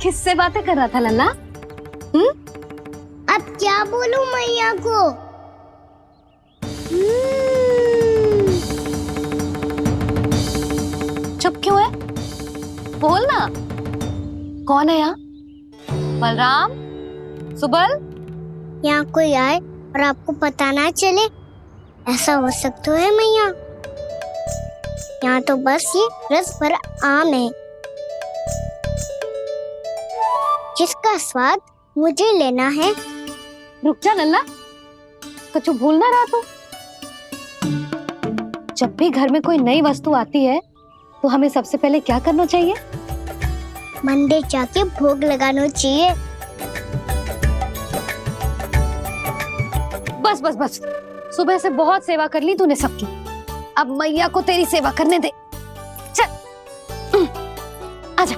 किससे बातें कर रहा था लल्ला? अब क्या बोलूं मैया को? चुप क्यों है? बोल ना। कौन है यहाँ? बलराम, सुबल? यहाँ कोई आए और आपको पता ना चले, ऐसा हो सकता है मैया? यहाँ तो बस ये रस भरा आम है जिसका स्वाद मुझे लेना है। रुक जा लल्ला, कुछ भूल ना रहा तू। जब भी घर में कोई नई वस्तु आती है तो हमें सबसे पहले क्या करना चाहिए? मंदिर जाके भोग लगाना चाहिए। बस बस बस, सुबह से बहुत सेवा कर ली तूने सबकी, अब मैया को तेरी सेवा करने दे। चल आजा।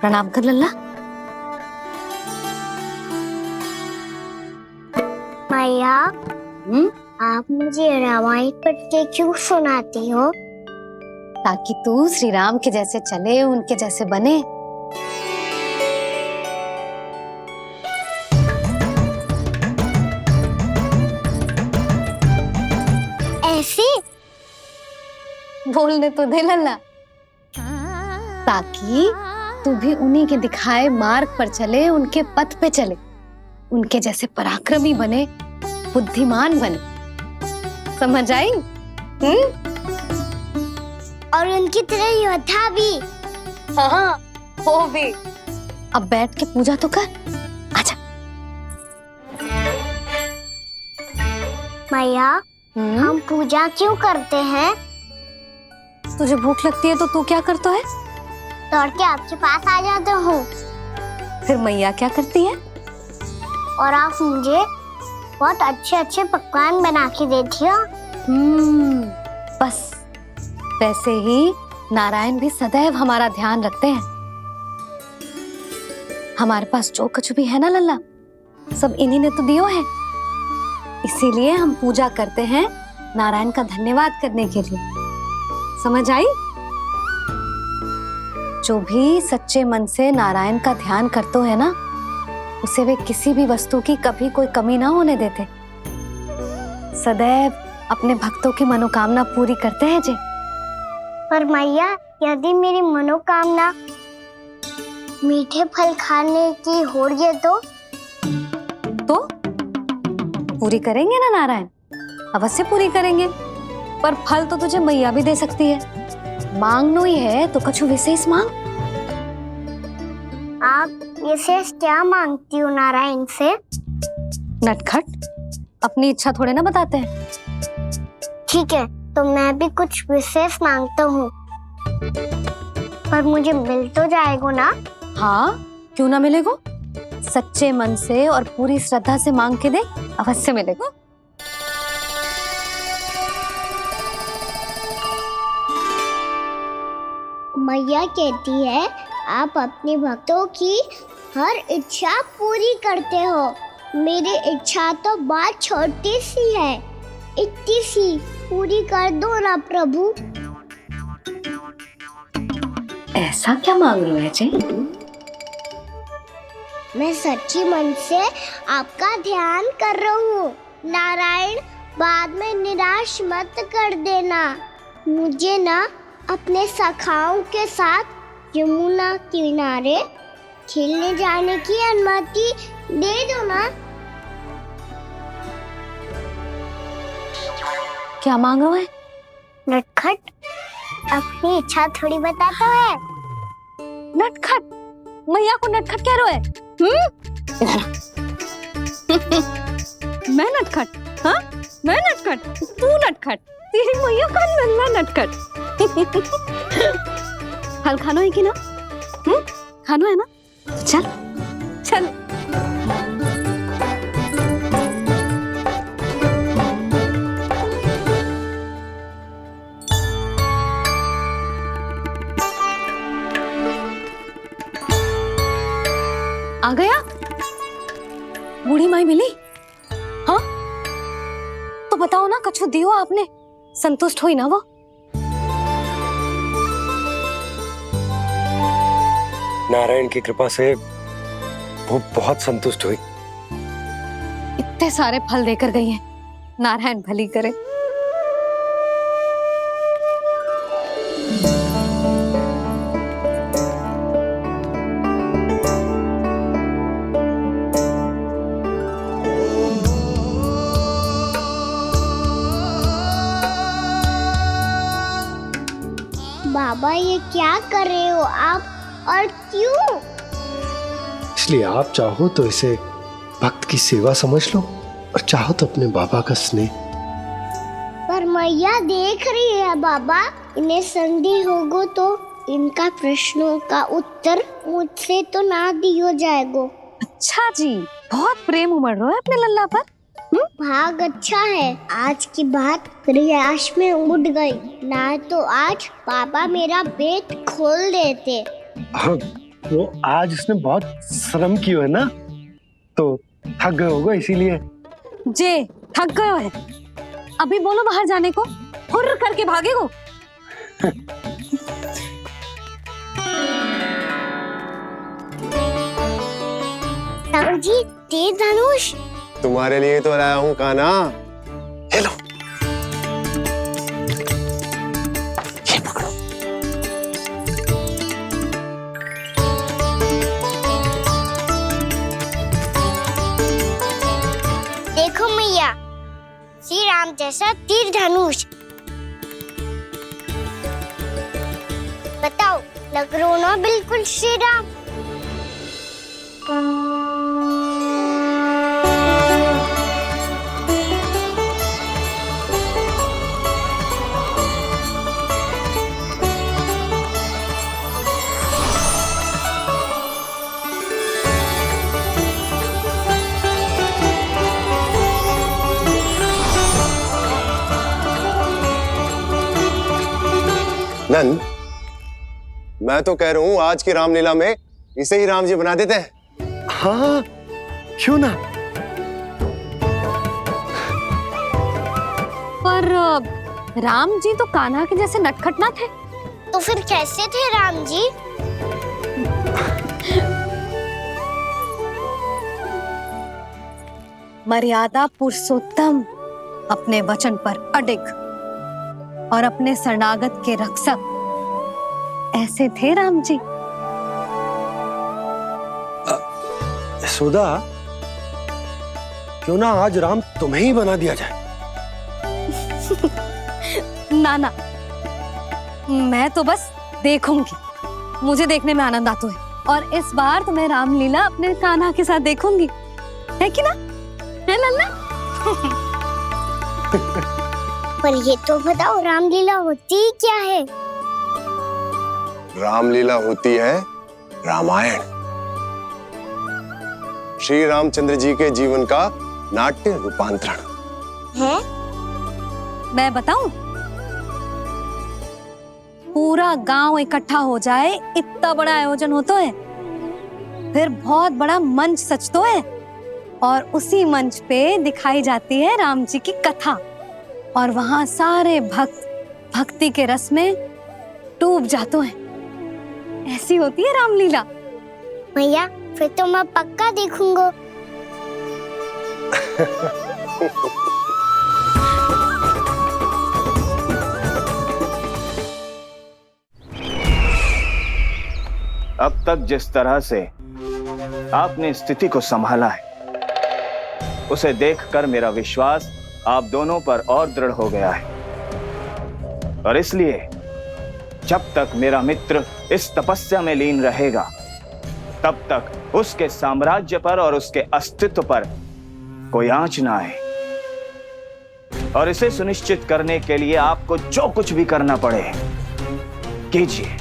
प्रणाम कर लल्ला। मैया, आप मुझे रामायण पढ़ के क्यों सुनाती हो? ताकि तू श्री राम के जैसे चले, उनके जैसे बने। ऐसे बोलने तो दे लल्ला, ताकि तू भी उन्हीं के दिखाए मार्ग पर चले, उनके पथ पे चले, उनके जैसे पराक्रमी बने, बुद्धिमान बने। समझ आई? और उनकी तरह योद्धा भी। हाँ, वो भी। अब बैठ के पूजा तो कर। आजा। मैया, हम पूजा क्यों करते हैं? तुझे भूख लगती है तो तू क्या करता है? दौड़ के आपके पास आ जाता हूँ। फिर मैया क्या करती है? और आप मुझे बहुत अच्छे अच्छे पकवान बना के देती हो। बस वैसे ही नारायण भी सदैव हमारा ध्यान रखते हैं। हमारे पास जो कुछ भी है ना लल्ला, सब इन्हीं ने तो दियो है। इसीलिए हम पूजा करते हैं नारायण का धन्यवाद करने के लिए। समझ आई? जो भी सच्चे मन से नारायण का ध्यान करते है ना, उसे वे किसी भी वस्तु की कभी कोई कमी ना होने देते। सदैव अपने भक्तों की मनोकामना पूरी करते हैं जी। पर मैया, यदि मेरी मनोकामना मीठे फल खाने की हो रही है तो पूरी करेंगे ना नारायण, अवश्य पूरी करेंगे। पर फल तो तुझे मैया भी दे सकती है। मांगनो ही है तो कुछ विशेष मांग। आप विशेष क्या मांगती हो नारायण से? नटखट, अपनी इच्छा थोड़े ना बताते हैं। ठीक है, तो मैं भी कुछ विशेष मांगता हूँ, पर मुझे मिल तो जाएगा ना? हाँ, क्यों ना मिलेगा। सच्चे मन से और पूरी श्रद्धा से मांग के दे, अवश्य मिलेगा। मैया कहती है आप अपने भक्तों की हर इच्छा पूरी करते हो। मेरी इच्छा तो बहुत छोटी सी है, इतनी सी पूरी कर दो ना प्रभु। ऐसा क्या मांग रहे हो जी? मैं सच्ची मन से आपका ध्यान कर रहा हूँ। नारायण, बाद में निराश मत कर देना। मुझे ना अपने सखाओं के साथ यमुना किनारे खेलने जाने की अनुमति दे दो ना। क्या मांग रहे हो? नटखट, अपनी इच्छा थोड़ी बताता है। नटखट? मैया को नटखट कह रहे हो? मैं नटखट? हाँ, मैं नटखट? तू नटखट? तेरी मैया का नल्ला नटखट। फल खानो है कि ना? खानो है ना? चल चल। आ गया? बूढ़ी माई मिली? हाँ, बताओ ना, कछु दियो आपने, संतुष्ट हुई ना वो? नारायण की कृपा से वो बहुत संतुष्ट हुई। इतने सारे फल देकर गई हैं, नारायण भली करे। बाबा ये क्या कर रहे हो आप, और क्यों? इसलिए आप चाहो तो इसे भक्त की सेवा समझ लो, और चाहो तो अपने बाबा का स्नेह। पर मैया देख रही है बाबा, इन्हें संदेह होगो तो इनका प्रश्नों का उत्तर मुझसे तो ना दियो जाएगो। अच्छा जी, बहुत प्रेम उमड़ रहा है अपने लल्ला पर। भाग अच्छा है, आज की बात प्रयास में उड़ गई, ना तो आज पापा मेरा पेट खोल देते। हाँ, वो आज उसने बहुत श्रम किया है ना, तो थक गए होगा इसीलिए। जे थक गयो है, अभी बोलो बाहर जाने को, हुर्र करके भागेगो। जी तेज धनुष तुम्हारे लिए तो लाया हूँ कान्हा। ले लो। ये पकड़ो। देखो मैया, श्री राम जैसा तीर धनुष। बताओ, लग रहा ना बिल्कुल श्री राम। नंद, मैं तो कह रहा हूँ आज की रामलीला में इसे ही राम जी बना देते हैं। हाँ, क्यों ना। पर राम जी तो कान्हा के जैसे नटखट ना थे। तो फिर कैसे थे राम जी? मर्यादा पुरुषोत्तम, अपने वचन पर अडिग और अपने शरणागत के रक्षक, ऐसे थे राम जी। यशोदा, क्यों ना आज राम तुम्हें ही बना दिया जाए। ना ना, मैं तो बस देखूंगी, मुझे देखने में आनंद आता है, और इस बार तो मैं रामलीला अपने कान्हा के साथ देखूंगी, है कि ना, है लल्ला? पर ये तो बताओ, रामलीला होती क्या है? रामलीला होती है रामायण, श्री रामचंद्र जी के जीवन का नाट्य रूपांतरण है। मैं बताऊं, पूरा गांव इकट्ठा हो जाए, इतना बड़ा आयोजन होता है, फिर बहुत बड़ा मंच सजतो है, और उसी मंच पे दिखाई जाती है राम जी की कथा, और वहां सारे भक्त भक्ति के रस में डूब जाते हैं। ऐसी होती है रामलीला। भैया, फिर तो मैं पक्का देखूंगा। अब तक जिस तरह से आपने स्थिति को संभाला है, उसे देखकर मेरा विश्वास आप दोनों पर और दृढ़ हो गया है, और इसलिए जब तक मेरा मित्र इस तपस्या में लीन रहेगा, तब तक उसके साम्राज्य पर और उसके अस्तित्व पर कोई आंच ना आए। और इसे सुनिश्चित करने के लिए आपको जो कुछ भी करना पड़े कीजिए।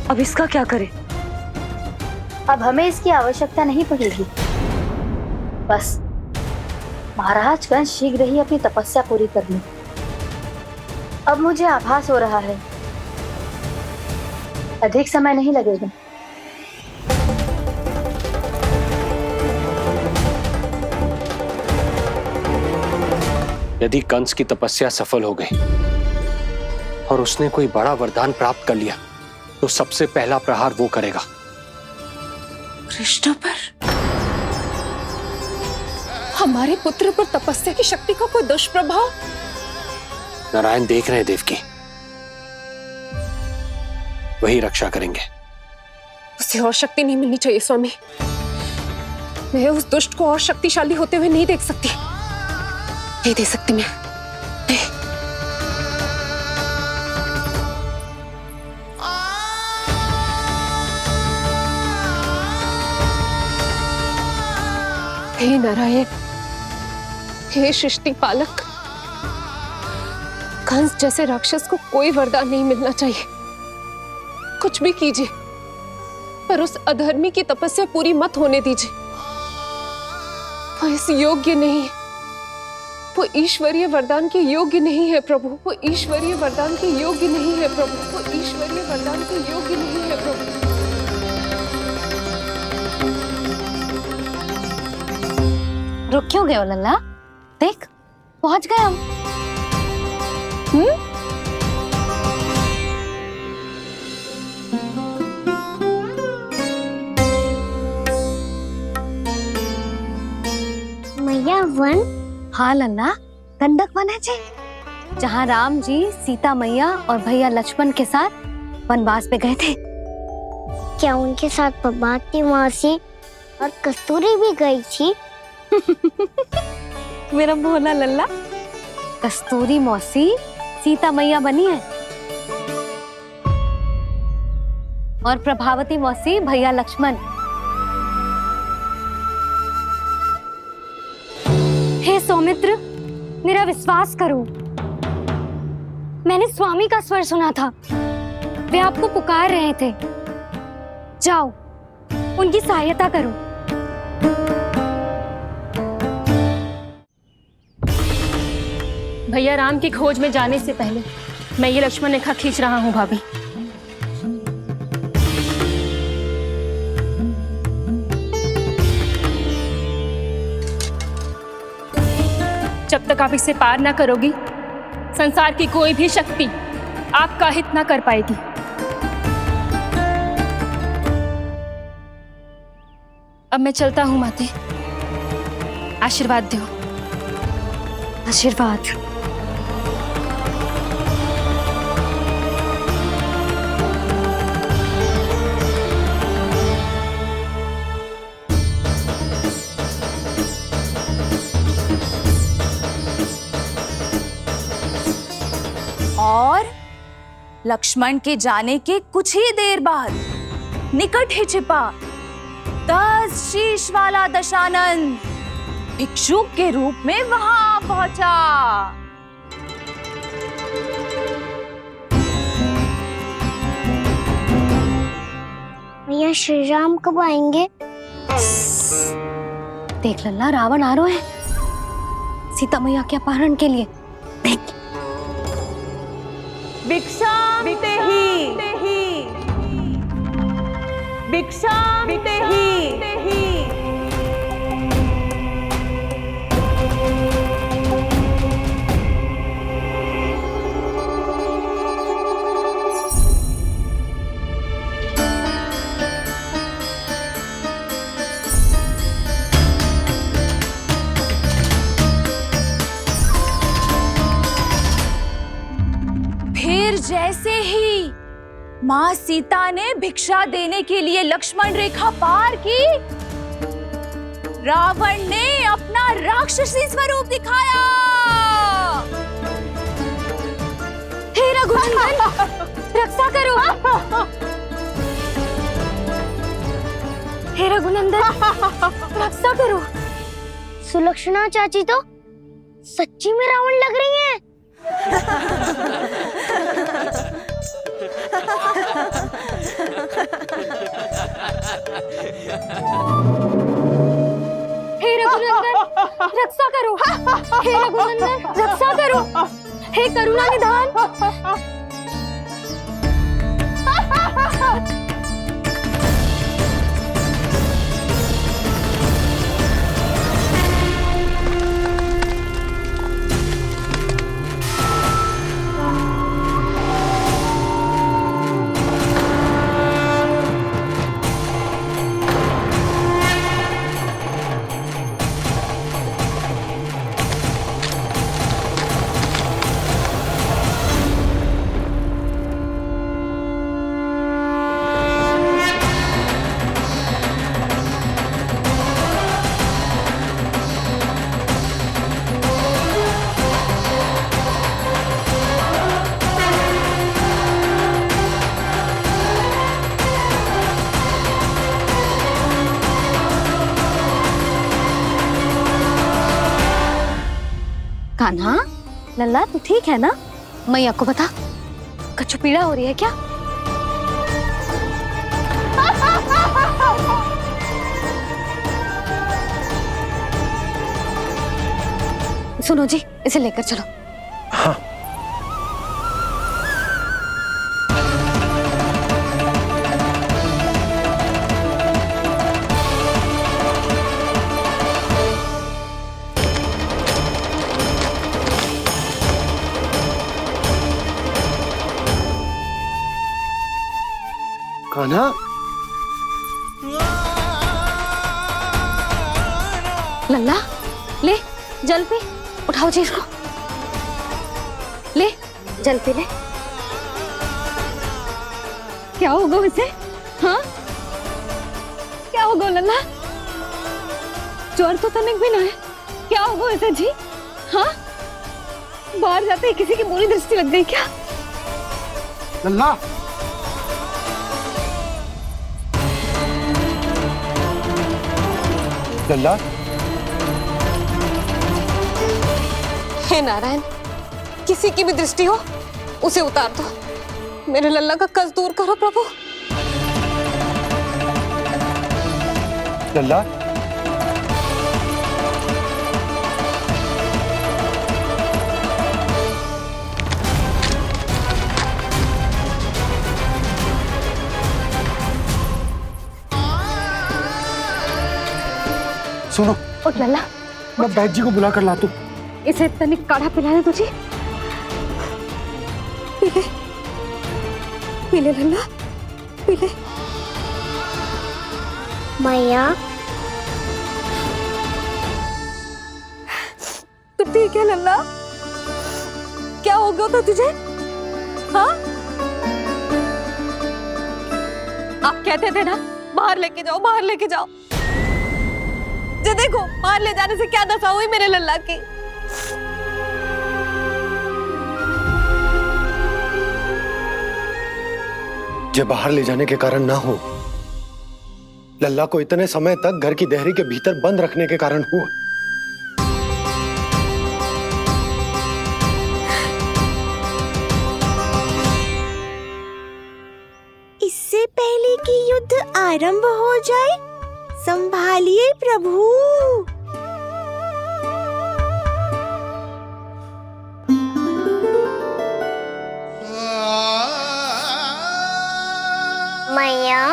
अब इसका क्या करें? अब हमें इसकी आवश्यकता नहीं पड़ेगी। बस महाराज कंस शीघ्र ही अपनी तपस्या पूरी कर ली। अब मुझे आभास हो रहा है अधिक समय नहीं लगेगा। यदि कंस की तपस्या सफल हो गई और उसने कोई बड़ा वरदान प्राप्त कर लिया तो सबसे पहला प्रहार वो करेगा। कृष्ण पर, हमारे पुत्र पर तपस्या की शक्ति का कोई दुष्प्रभाव? नारायण देख रहे हैं देवकी, वही रक्षा करेंगे। उसे और शक्ति नहीं मिलनी चाहिए स्वामी। मैं उस दुष्ट को और शक्तिशाली होते हुए नहीं देख सकती, नहीं दे सकती मैं। नहीं। हे नारायण, हे सृष्टि पालक, कंस जैसे राक्षस को कोई वरदान नहीं मिलना चाहिए। कुछ भी कीजिए पर उस अधर्मी की तपस्या पूरी मत होने दीजिए। वो इस योग्य नहीं है, वो ईश्वरीय वरदान के योग्य नहीं है प्रभु। वो ईश्वरीय वरदान के योग्य नहीं है प्रभु। वो ईश्वरीय वरदान के योग्य नहीं है प्रभु। रुक क्यों गए हो लल्ला? देख पहुंच गए हम। मैया वन? हाँ लल्ला, गंडक वन है जी, जहाँ राम जी सीता मैया और भैया लक्ष्मण के साथ वनवास पे गए थे। क्या उनके साथ पद्मावती मौसी और कस्तूरी भी गई थी? मेरा भोला लल्ला, कस्तूरी मौसी सीता मैया बनी है और प्रभावती मौसी भैया लक्ष्मण। हे सौमित्र, मेरा विश्वास करो, मैंने स्वामी का स्वर सुना था। वे आपको पुकार रहे थे। जाओ, उनकी सहायता करो। भैया राम की खोज में जाने से पहले मैं ये लक्ष्मण रेखा खींच रहा हूँ भाभी। जब तक आप इसे पार ना करोगी, संसार की कोई भी शक्ति आपका हित ना कर पाएगी। अब मैं चलता हूँ माते, आशीर्वाद दो। आशीर्वाद। और लक्ष्मण के जाने के कुछ ही देर बाद निकट ही छिपा 10 शीश वाला दशानन भिक्षुक के रूप में वहां पहुंचा। भैया श्री राम कब आएंगे? देख लल्ला, रावण आ रहे हैं सीता मैया के अपहरण के लिए। देख, भिक्षाम देहि, भिक्षाम देहि। फिर जैसे ही माँ सीता ने भिक्षा देने के लिए लक्ष्मण रेखा पार की, रावण ने अपना राक्षसी स्वरूप दिखाया। हे रघुनंदन, रक्षा करो। हे रघुनंदन, रक्षा करो। सुलक्षणा चाची तो सच्ची में रावण लग रही हैं। हे रघुनंदन रक्षा करो, हे रघुनंदन रक्षा करो, हे करुणा निधान। कान्हा, लल्ला तू ठीक है ना? मैया को बता, कछु पीड़ा हो रही है क्या? सुनो जी, इसे लेकर चलो। हाँ। कान्हा, लल्ला ले जल पी, उठाओ जी इसको, ले जल पी ले। क्या होगा उसे? हाँ क्या होगा लल्ला? ज्वर तो तनिक भी ना है, क्या होगा उसे जी? हाँ बाहर जाते ही किसी की बुरी दृष्टि लग गई क्या? लल्ला लल्ला, हे नारायण, किसी की भी दृष्टि हो उसे उतार दो, मेरे लल्ला का कष्ट दूर करो प्रभु। लल्ला, सुनो, उठ लल्ला, मैं बैद जी को बुला कर लाता हूँ। इसे तनिक काढ़ा पिला दे तुझे। पी ले, पी ले लल्ला, पी ले। मैया तू ठीक है लल्ला? क्या हो गया था तुझे? हाँ आप कहते थे ना बाहर लेके जाओ, बाहर लेके जाओ। जे देखो बाहर ले जाने से क्या दशा हुई मेरे लल्ला की। जे बाहर ले जाने के कारण ना हो, लल्ला को इतने समय तक घर की देहरी के भीतर बंद रखने के कारण हुआ। इससे पहले कि युद्ध आरंभ हो जाए, संभालिए प्रभु। मैया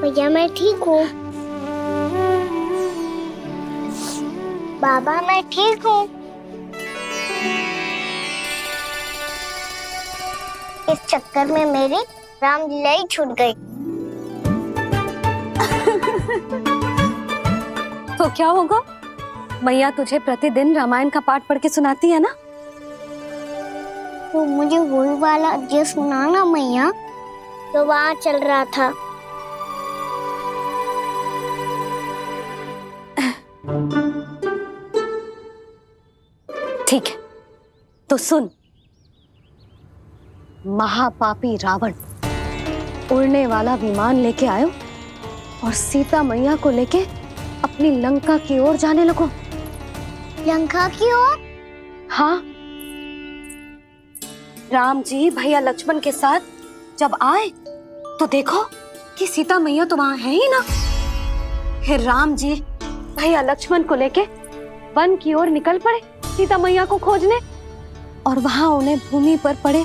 भैया मैं ठीक हूँ। बाबा मैं ठीक हूँ। इस चक्कर में मेरी रामलीला ही छूट गई। तो क्या होगा? मैया तुझे प्रतिदिन रामायण का पाठ पढ़ के सुनाती है ना? तो मुझे वही वाला जो सुनाना मैया, तो वहाँ चल रहा था। ठीक है तो सुन। महापापी रावण उड़ने वाला विमान लेके आयो और सीता मैया को लेके अपनी लंका की ओर जाने लगो। लंका की ओर? हाँ, राम जी भैया लक्ष्मण के साथ जब आए तो देखो कि सीता मैया तो वहां है ही ना। फिर राम जी भैया लक्ष्मण को लेके वन की ओर निकल पड़े सीता मैया को खोजने, और वहां उन्हें भूमि पर पड़े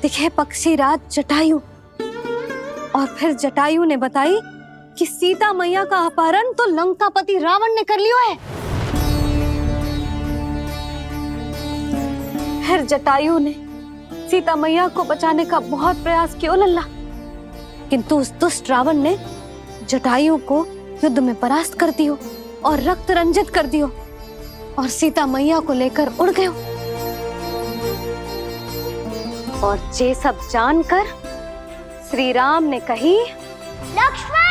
दिखे पक्षीराज जटायु। और फिर जटायु ने बताई कि सीता मैया का अपहरण तो लंकापति रावण ने कर लियो है। फिर जटायु ने सीता मैया को बचाने का बहुत प्रयास किया लल्ला, किंतु उस दुष्ट रावण ने जटायु को युद्ध में परास्त कर दियो और रक्त रंजित कर दियो और सीता मैया को लेकर उड़ गयो। और ये सब जानकर श्री राम ने कही, लक्ष्मण